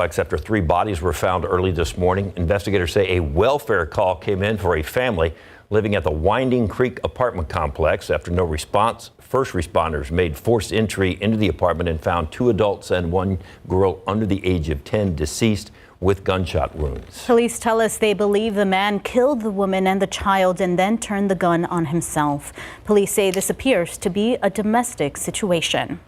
After 3 bodies were found early this morning, investigators say a welfare call came in for a family living at the Winding Creek apartment complex. After no response, first responders made forced entry into the apartment and found 2 adults and 1 girl under the age of 10 deceased with gunshot wounds. Police tell us they believe the man killed the woman and the child and then turned the gun on himself. Police say this appears to be a domestic situation.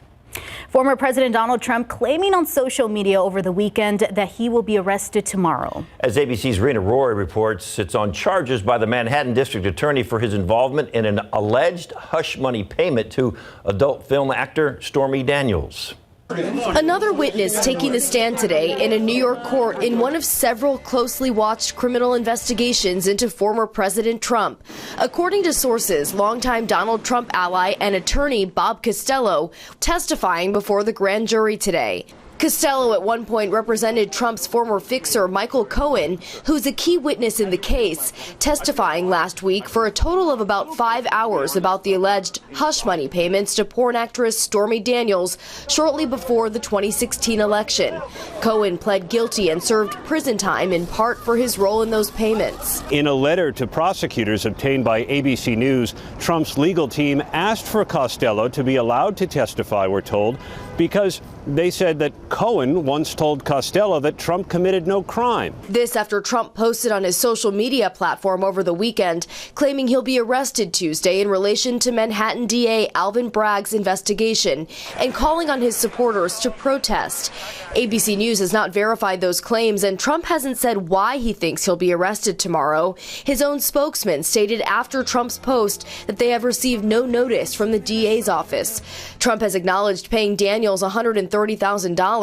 Former President Donald Trump claiming on social media over the weekend that he will be arrested tomorrow. As ABC's Rena Roy reports, sits on charges by the Manhattan District Attorney for his involvement in an alleged hush money payment to adult film actor Stormy Daniels. Another witness taking the stand today in a New York court in one of several closely watched criminal investigations into former President Trump. According to sources, longtime Donald Trump ally and attorney Bob Costello testifying before the grand jury today. Costello at one point represented Trump's former fixer Michael Cohen, who's a key witness in the case, testifying last week for a total of about 5 hours about the alleged hush money payments to porn actress Stormy Daniels shortly before the 2016 election. Cohen pled guilty and served prison time in part for his role in those payments. In a letter to prosecutors obtained by ABC News, Trump's legal team asked for Costello to be allowed to testify, we're told, because they said that Cohen once told Costello that Trump committed no crime. This after Trump posted on his social media platform over the weekend, claiming he'll be arrested Tuesday in relation to Manhattan DA Alvin Bragg's investigation and calling on his supporters to protest. ABC News has not verified those claims, and Trump hasn't said why he thinks he'll be arrested tomorrow. His own spokesman stated after Trump's post that they have received no notice from the DA's office. Trump has acknowledged paying Daniels $130,000,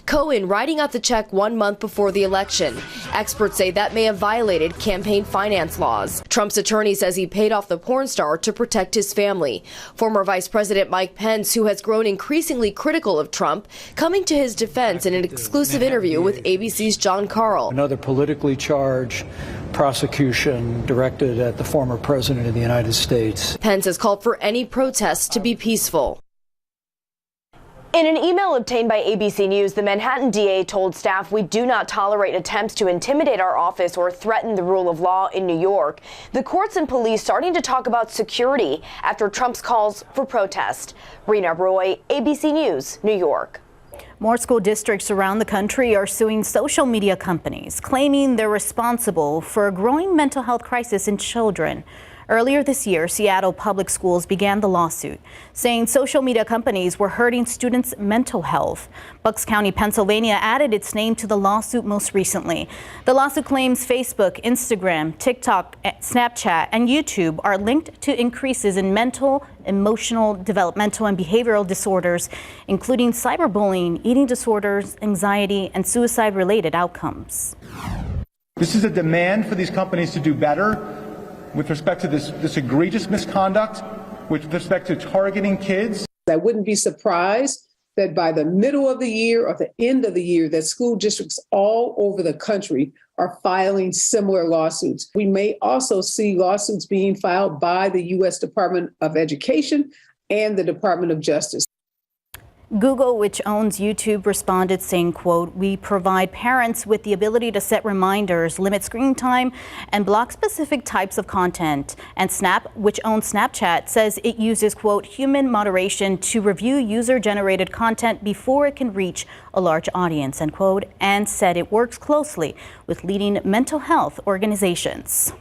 Cohen writing out the check 1 month before the election. Experts say that may have violated campaign finance laws. Trump's attorney says he paid off the porn star to protect his family. Former Vice President Mike Pence, who has grown increasingly critical of Trump, coming to his defense in an exclusive interview with ABC's John Carl. Another politically charged prosecution directed at the former president of the United States. Pence has called for any protests to be peaceful. In an email obtained by ABC News, the Manhattan DA told staff, "We do not tolerate attempts to intimidate our office or threaten the rule of law in New York." The courts and police starting to talk about security after Trump's calls for protest. Rena Roy, ABC News, New York. More school districts around the country are suing social media companies, claiming they're responsible for a growing mental health crisis in children. Earlier this year, Seattle Public Schools began the lawsuit, saying social media companies were hurting students' mental health. Bucks County, Pennsylvania added its name to the lawsuit most recently. The lawsuit claims Facebook, Instagram, TikTok, Snapchat, and YouTube are linked to increases in mental, emotional, developmental, and behavioral disorders, including cyberbullying, eating disorders, anxiety, and suicide-related outcomes. This is a demand for these companies to do better with respect to this egregious misconduct, with respect to targeting kids. I wouldn't be surprised that by the middle of the year or the end of the year, that school districts all over the country are filing similar lawsuits. We may also see lawsuits being filed by the U.S. Department of Education and the Department of Justice. Google, which owns YouTube, responded saying, quote, "We provide parents with the ability to set reminders, limit screen time, and block specific types of content." And Snap, which owns Snapchat, says it uses, quote, "human moderation to review user-generated content before it can reach a large audience," end quote, and said it works closely with leading mental health organizations.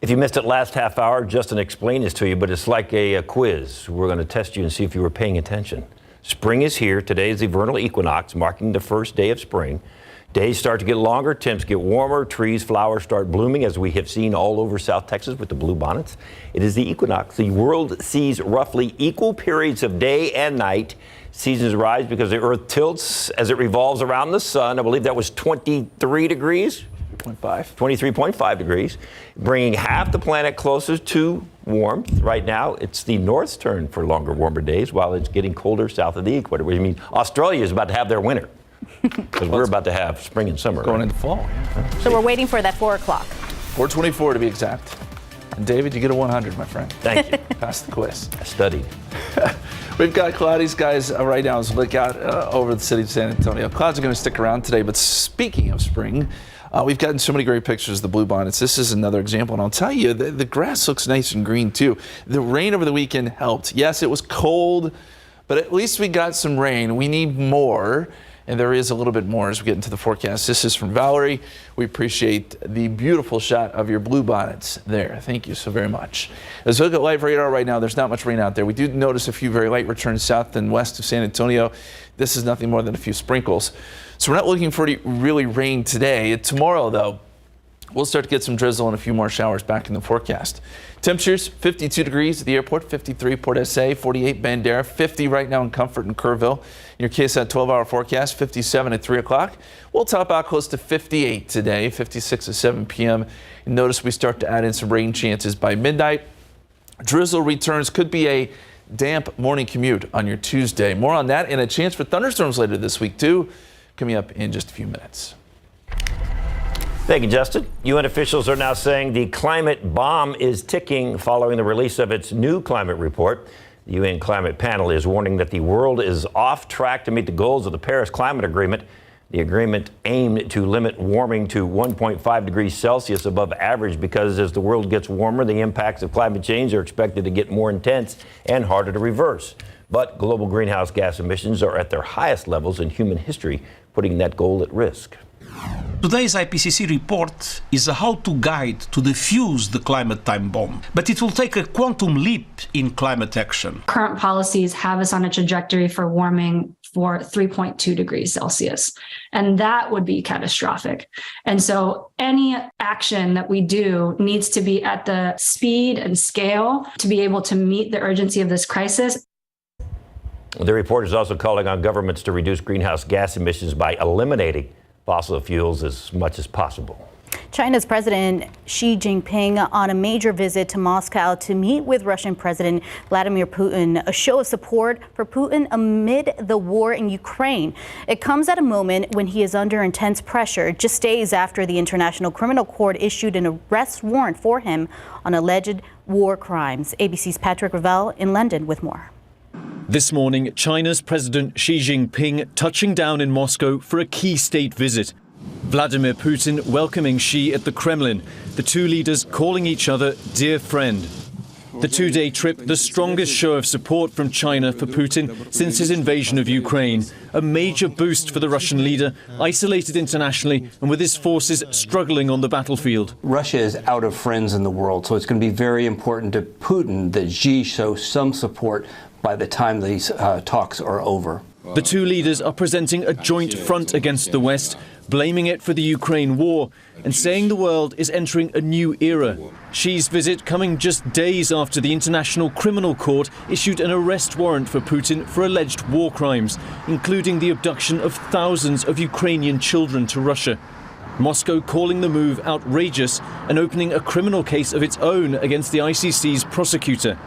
If you missed it last half hour, Justin explained this to you, but it's like a quiz. We're going to test you and see if you were paying attention. Spring is here. Today is the vernal equinox, marking the first day of spring. Days start to get longer, temps get warmer, trees, flowers start blooming, as we have seen all over South Texas with the blue bonnets. It is the equinox. The world sees roughly equal periods of day and night. Seasons rise because the Earth tilts as it revolves around the sun. I believe that was 23 degrees. 23.5 degrees, bringing half the planet closer to warmth. Right now, it's the North's turn for longer, warmer days, while it's getting colder south of the equator. Which means Australia is about to have their winter, because we're about to have spring and summer. Going into fall. So we're waiting for that 4 o'clock. 4:24 to be exact. And David, you get a 100, my friend. Thank you. Pass the quiz. I studied. We've got cloudy skies right now as we look out over the city of San Antonio. Clouds are going to stick around today, but speaking of spring, we've gotten so many great pictures of the bluebonnets. This is another example, and I'll tell you, the grass looks nice and green too. The rain over the weekend helped. Yes, it was cold, but at least we got some rain. We need more, and there is a little bit more as we get into the forecast. This is from Valerie. We appreciate the beautiful shot of your bluebonnets there. Thank you so very much. As we look at live radar right now, there's not much rain out there. We do notice a few very light returns south and west of San Antonio. This is nothing more than a few sprinkles. So we're not looking for any really rain today. Tomorrow, though, we'll start to get some drizzle and a few more showers back in the forecast. Temperatures, 52 degrees at the airport, 53 Port SA, 48 Bandera, 50 right now in Comfort and Kerrville. Your KSAT 12-hour forecast, 57 at 3 o'clock. We'll top out close to 58 today, 56 at 7 p.m. And notice we start to add in some rain chances by midnight. Drizzle returns, could be a damp morning commute on your Tuesday. More on that and a chance for thunderstorms later this week, too, coming up in just a few minutes. Thank you, Justin. UN officials are now saying the climate bomb is ticking following the release of its new climate report. The UN climate panel is warning that the world is off track to meet the goals of the Paris Climate Agreement. The agreement aimed to limit warming to 1.5 degrees Celsius above average because as the world gets warmer, the impacts of climate change are expected to get more intense and harder to reverse. But global greenhouse gas emissions are at their highest levels in human history, putting that goal at risk. Today's IPCC report is a how-to guide to defuse the climate time bomb, but it will take a quantum leap in climate action. Current policies have us on a trajectory for warming for 3.2 degrees Celsius, and that would be catastrophic. And so any action that we do needs to be at the speed and scale to be able to meet the urgency of this crisis. The report is also calling on governments to reduce greenhouse gas emissions by eliminating fossil fuels as much as possible. China's President Xi Jinping on a major visit to Moscow to meet with Russian President Vladimir Putin, a show of support for Putin amid the war in Ukraine. It comes at a moment when he is under intense pressure, just days after the International Criminal Court issued an arrest warrant for him on alleged war crimes. ABC's Patrick Ravel in London with more. This morning, China's President Xi Jinping touching down in Moscow for a key state visit. Vladimir Putin welcoming Xi at the Kremlin, the two leaders calling each other dear friend. The two-day trip, the strongest show of support from China for Putin since his invasion of Ukraine, a major boost for the Russian leader, isolated internationally and with his forces struggling on the battlefield. Russia is out of friends in the world, so it's going to be very important to Putin that Xi shows some support by the time these talks are over. The two leaders are presenting a joint front against the West, blaming it for the Ukraine war and saying the world is entering a new era. Xi's visit coming just days after the International Criminal Court issued an arrest warrant for Putin for alleged war crimes, including the abduction of thousands of Ukrainian children to Russia. Moscow calling the move outrageous and opening a criminal case of its own against the ICC's prosecutor.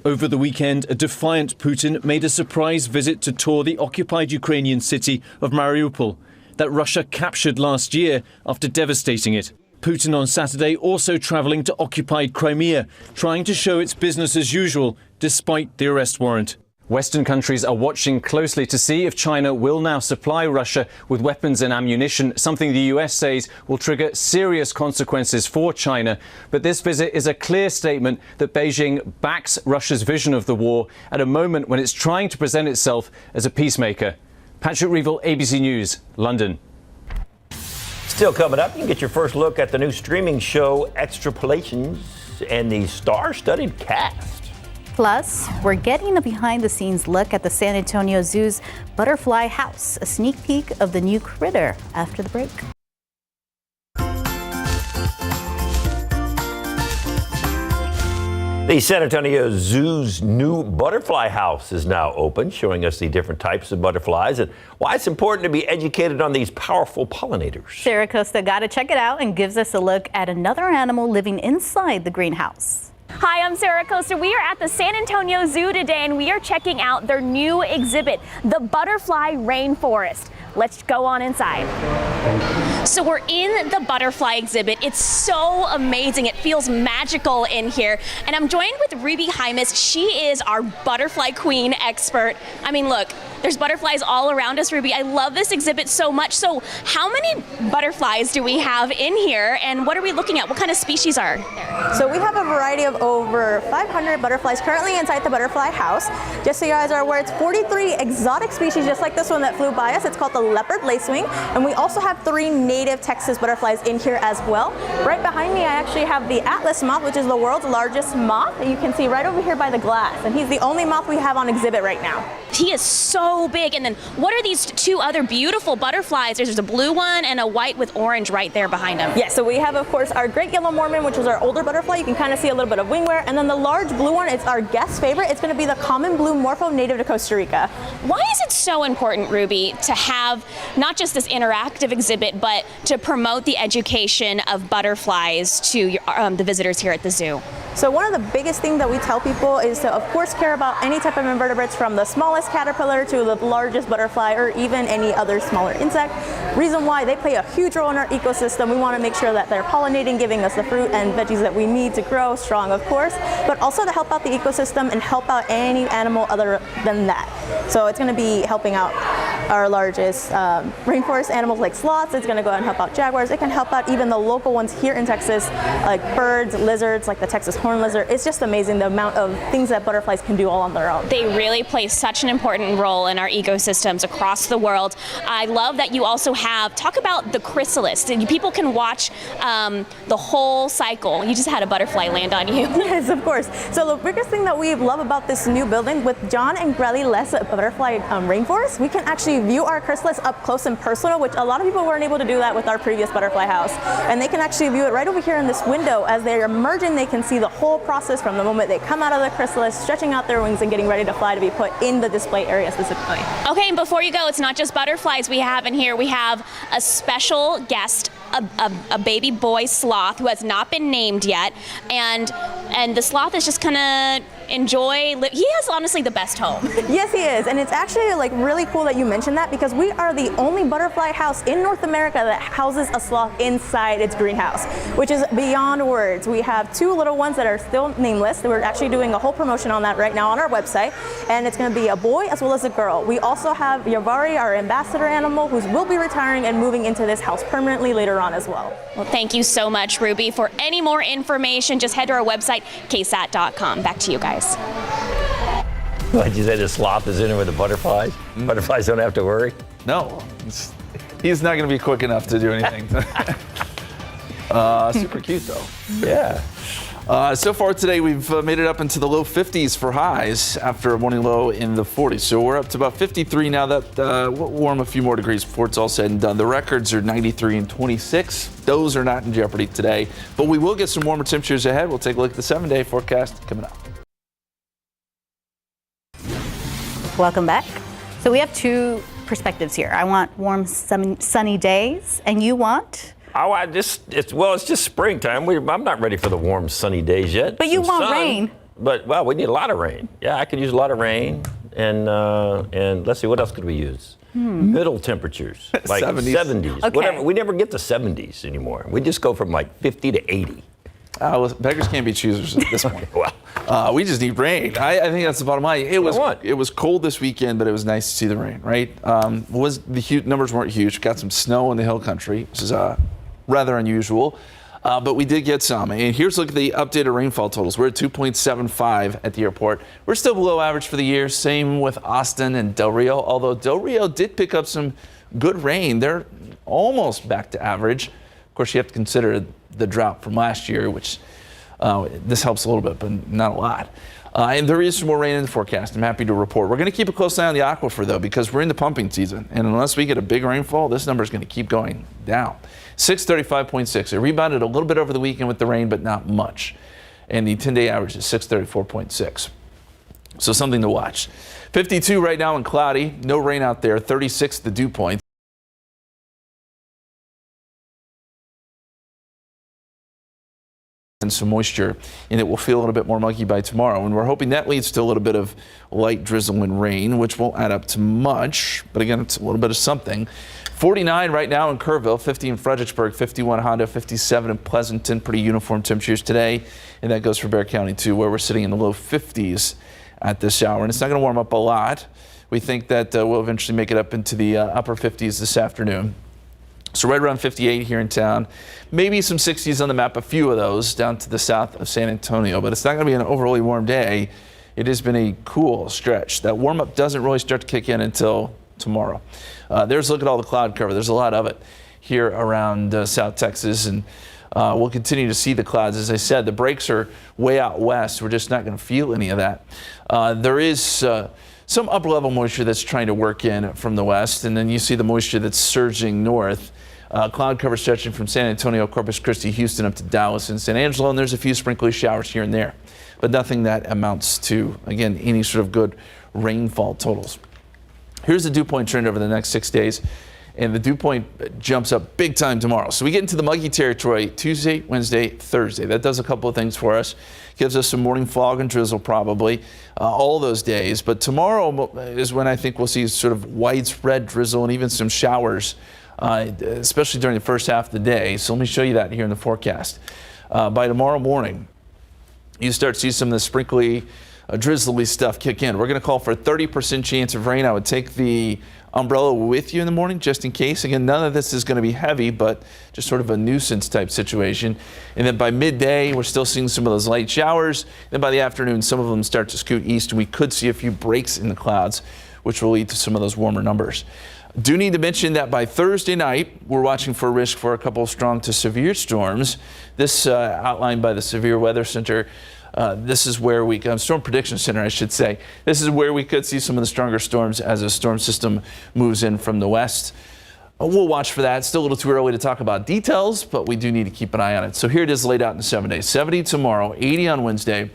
Over the weekend, a defiant Putin made a surprise visit to tour the occupied Ukrainian city of Mariupol that Russia captured last year after devastating it. Putin on Saturday also travelling to occupied Crimea, trying to show it's business as usual despite the arrest warrant. Western countries are watching closely to see if China will now supply Russia with weapons and ammunition, something the US says will trigger serious consequences for China. But this visit is a clear statement that Beijing backs Russia's vision of the war at a moment when it's trying to present itself as a peacemaker. Patrick Reevell, ABC News, London. Still coming up, you can get your first look at the new streaming show Extrapolations and the star-studded cast. Plus, we're getting a behind-the-scenes look at the San Antonio Zoo's Butterfly House, a sneak peek of the new critter after the break. The San Antonio Zoo's new Butterfly House is now open, showing us the different types of butterflies and why it's important to be educated on these powerful pollinators. Sarah Costa got to check it out and gives us a look at another animal living inside the greenhouse. Hi, I'm Sarah Costa. We are at the San Antonio Zoo today and we are checking out their new exhibit, the Butterfly Rainforest. let's go on inside. So we're in the butterfly exhibit. It's so amazing. It feels magical in here. And I'm joined with Ruby Hymas. She is our butterfly queen expert. I mean, look, there's butterflies all around us, Ruby. I love this exhibit so much. So how many butterflies do we have in here, and what are we looking at? What kind of species are there? So we have a variety of over 500 butterflies currently inside the butterfly house. Just so you guys are aware, it's 43 exotic species, just like this one that flew by us. It's called the leopard lacewing. And we also have 3 native Texas butterflies in here as well. Right behind me, I actually have the Atlas moth, which is the world's largest moth that you can see right over here by the glass. And he's the only moth we have on exhibit right now. He is so big. And then what are these 2 other beautiful butterflies? There's a blue one and a white with orange right there behind him. Yeah, so we have, of course, our great yellow Mormon, which is our older butterfly. You can kind of see a little bit of wing wear. And then the large blue one, it's our guest favorite. It's going to be the common blue morpho native to Costa Rica. Why is it so important, Ruby, to have not just this interactive exhibit, but to promote the education of butterflies to the visitors here at the zoo? So one of the biggest things that we tell people is to, of course, care about any type of invertebrates, from the smallest caterpillar to the largest butterfly, or even any other smaller insect. Reason why they play a huge role in our ecosystem. We want to make sure that they're pollinating, giving us the fruit and veggies that we need to grow strong, of course, but also to help out the ecosystem and help out any animal other than that. So it's going to be helping out our largest rainforest animals like sloths. It's going to go and help out jaguars. It can help out even the local ones here in Texas, like birds, lizards, like the Texas horn lizard. It's just amazing the amount of things that butterflies can do all on their own. They really play such an important role in our ecosystems across the world. I love that you also talk about the chrysalis. People can watch the whole cycle. You just had a butterfly land on you. Yes, of course. So the biggest thing that we love about this new building with John and Grelly Les Butterfly Rainforest, we can actually view our chrysalis up close and personal, which a lot of people weren't able to do that with our previous butterfly house. And they can actually view it right over here in this window. As they're emerging, they can see the whole process from the moment they come out of the chrysalis, stretching out their wings and getting ready to fly to be put in the display area specifically. Okay, and before you go, it's not just butterflies we have in here. We have a special guest, a baby boy sloth who has not been named yet, and the sloth is just kind of he has honestly the best home. Yes, he is, and it's actually like really cool that you mentioned that, because we are the only butterfly house in North America that houses a sloth inside its greenhouse, which is beyond words. We have 2 little ones that are still nameless. We're actually doing a whole promotion on that right now on our website, and it's going to be a boy as well as a girl. We also have Yavari, our ambassador animal, who will be retiring and moving into this house permanently later on as well. Well, thank you so much, Ruby. For any more information, just head to our website, KSAT12. Back to you guys. Why'd you say the sloth is in there with the butterflies? Butterflies don't have to worry? No, he's not going to be quick enough to do anything. Super cute, though. Yeah. So far today, we've made it up into the low 50s for highs after a morning low in the 40s. So we're up to about 53 now. That will warm a few more degrees before it's all said and done. The records are 93 and 26. Those are not in jeopardy today. But we will get some warmer temperatures ahead. We'll take a look at the 7-day forecast coming up. Welcome back. So we have 2 perspectives here. I want warm, sunny days, and you want? It's just springtime. I'm not ready for the warm, sunny days yet. But you Some want sun, rain. But we need a lot of rain. Yeah, I could use a lot of rain, and let's see, what else could we use? Middle temperatures, like 70s. Okay. Whatever. We never get to 70s anymore. We just go from like 50 to 80. Beggars can't be choosers at this point. Wow. We just need rain. I think that's the bottom line. It was cold this weekend, but it was nice to see the rain, right? Numbers weren't huge. Got some snow in the hill country, which is rather unusual. But we did get some. And here's a look at the updated rainfall totals. We're at 2.75 at the airport. We're still below average for the year. Same with Austin and Del Rio, although Del Rio did pick up some good rain. They're almost back to average. Of course, you have to consider the drought from last year, which this helps a little bit, but not a lot. And there is some more rain in the forecast. I'm happy to report. We're going to keep a close eye on the aquifer, though, because we're in the pumping season. And unless we get a big rainfall, this number is going to keep going down. 635.6. It rebounded a little bit over the weekend with the rain, but not much. And the 10-day average is 634.6. So something to watch. 52 right now and cloudy. No rain out there. 36 the dew point. and some moisture, and it will feel a little bit more muggy by tomorrow. And we're hoping that leads to a little bit of light drizzle and rain, which won't add up to much, but again, it's a little bit of something. 49 right now in Kerrville, 50 in Fredericksburg, 51 Honda, 57 in Pleasanton. Pretty uniform temperatures today, and that goes for Bexar County too, where we're sitting in the low 50s at this hour. And it's not going to warm up a lot. We think that we'll eventually make it up into the upper 50s this afternoon. So right around 58 here in town. Maybe some 60s on the map, a few of those down to the south of San Antonio. But it's not going to be an overly warm day. It has been a cool stretch. That warm-up doesn't really start to kick in until tomorrow. There's a look at all the cloud cover. There's a lot of it here around South Texas. And we'll continue to see the clouds. As I said, the breaks are way out west. We're just not going to feel any of that. There is some upper-level moisture that's trying to work in from the west, and then you see the moisture that's surging north. Cloud cover stretching from San Antonio, Corpus Christi, Houston, up to Dallas and San Angelo, and there's a few sprinkly showers here and there, but nothing that amounts to, again, any sort of good rainfall totals. Here's the dew point trend over the next 6 days, and the dew point jumps up big time tomorrow. So we get into the muggy territory Tuesday, Wednesday, Thursday. That does a couple of things for us. Gives us some morning fog and drizzle probably all those days. But tomorrow is when I think we'll see sort of widespread drizzle and even some showers, especially during the first half of the day. So let me show you that here in the forecast. By tomorrow morning, you start to see some of the sprinkly, drizzly stuff kick in. We're going to call for a 30% chance of rain. I would take the umbrella with you in the morning just in case. Again, none of this is going to be heavy, but just sort of a nuisance type situation. And then by midday, we're still seeing some of those light showers. Then by the afternoon, some of them start to scoot east, and we could see a few breaks in the clouds, which will lead to some of those warmer numbers. Do need to mention that by Thursday night, we're watching for a risk for a couple of strong to severe storms. This outlined by the Severe Weather Center. This is where Storm Prediction Center, I should say. This is where we could see some of the stronger storms as a storm system moves in from the west. We'll watch for that. It's still a little too early to talk about details, but we do need to keep an eye on it. So here it is laid out in 7 days. 70 tomorrow, 80 on Wednesday,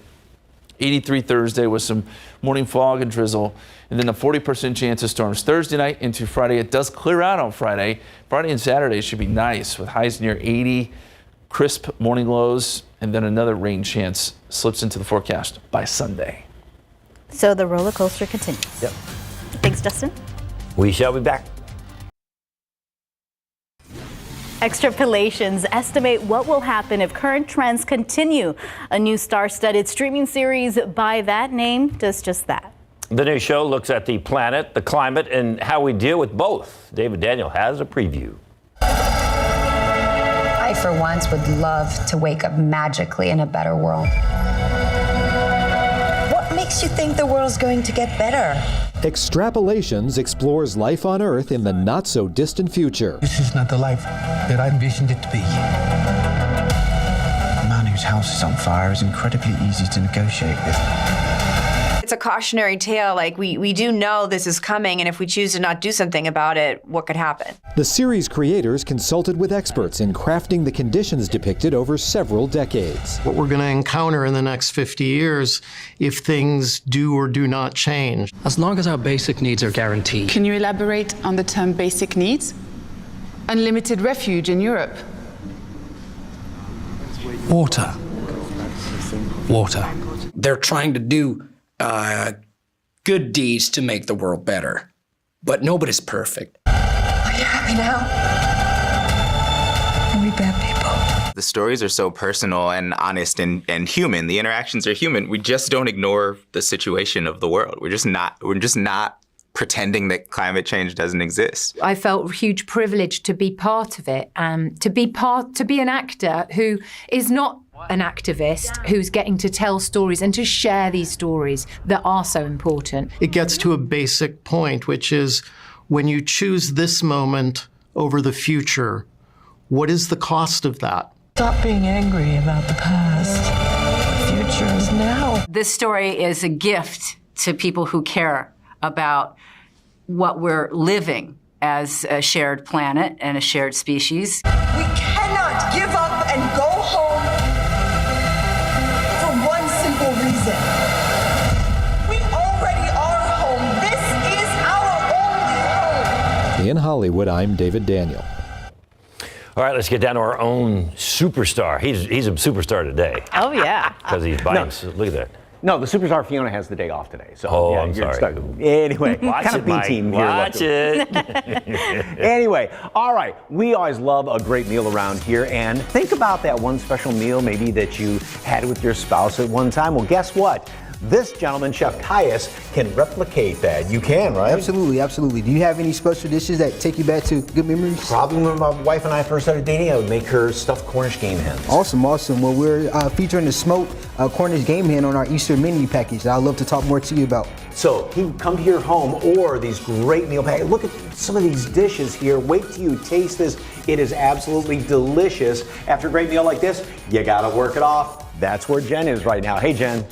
83 Thursday with some morning fog and drizzle, and then a 40% chance of storms Thursday night into Friday. It does clear out on Friday. Friday and Saturday should be nice with highs near 80, crisp morning lows, and then another rain chance slips into the forecast by Sunday. So the roller coaster continues. Yep. Thanks, Justin. We shall be back. Extrapolations estimate what will happen if current trends continue. A new star-studded streaming series by that name does just that. The new show looks at the planet, the climate, and how we deal with both. David Daniel has a preview. I, for once, would love to wake up magically in a better world. What makes you think the world's going to get better? Extrapolations explores life on Earth in the not-so-distant future. This is not the life that I envisioned it to be. A man whose house is on fire is incredibly easy to negotiate with. It's a cautionary tale. Like, we do know this is coming, and if we choose to not do something about it, what could happen? The series creators consulted with experts in crafting the conditions depicted over several decades. What we're going to encounter in the next 50 years if things do or do not change. As long as our basic needs are guaranteed. Can you elaborate on the term basic needs? Unlimited refuge in Europe. Water. Water. They're trying to do good deeds to make the world better, but nobody's perfect. Are you happy now? Are we bad people? The stories are so personal and honest and human. The interactions are human. We just don't ignore the situation of the world. We're just not pretending that climate change doesn't exist. I felt huge privilege to be part of it, to be an actor who is not an activist, who's getting to tell stories and to share these stories that are so important. It gets to a basic point, which is when you choose this moment over the future, what is the cost of that? Stop being angry about the past. The future is now. This story is a gift to people who care about what we're living as a shared planet and a shared species. We cannot give up and go home for one simple reason. We already are home. This is our only home. In Hollywood, I'm David Daniel. All right, let's get down to our own superstar. He's a superstar today. Oh, yeah. Because he's buying. Look at that. No, the superstar Fiona has the day off today. So Oh, yeah, I'm you're sorry. stuck. Anyway, Watch kind it, of B Mike. team here. Watch it. Anyway, all right. We always love a great meal around here, and think about that one special meal maybe that you had with your spouse at one time. Well, guess what? This gentleman, Chef Caius, can replicate that. You can, right? Absolutely, absolutely. Do you have any special dishes that take you back to good memories? Probably when my wife and I first started dating, I would make her stuffed Cornish game hens. Awesome, awesome. Well, we're featuring the smoked Cornish game hen on our Easter menu package that I'd love to talk more to you about. So he would come to your home or these great meal packages. Look at some of these dishes here. Wait till you taste this. It is absolutely delicious. After a great meal like this, you gotta work it off. That's where Jen is right now. Hey, Jen.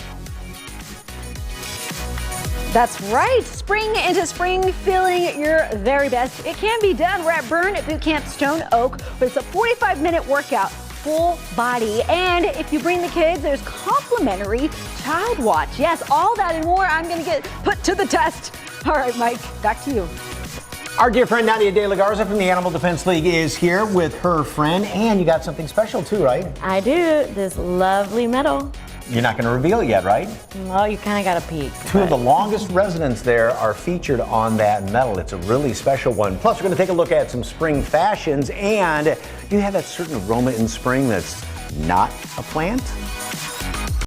That's right. Spring into spring, feeling your very best. It can be done. We're at Burn at Boot Camp Stone Oak, but it's a 45-minute workout, full body. And if you bring the kids, there's complimentary child watch. Yes, all that and more. I'm going to get put to the test. All right, Mike, back to you. Our dear friend Nadia De La Garza from the Animal Defense League is here with her friend, and you got something special too, right? I do. This lovely medal. You're not going to reveal it yet, right? Well, you kind of got a peek. Two of the longest residents there are featured on that medal. It's a really special one. Plus, we're going to take a look at some spring fashions. And do you have that certain aroma in spring that's not a plant?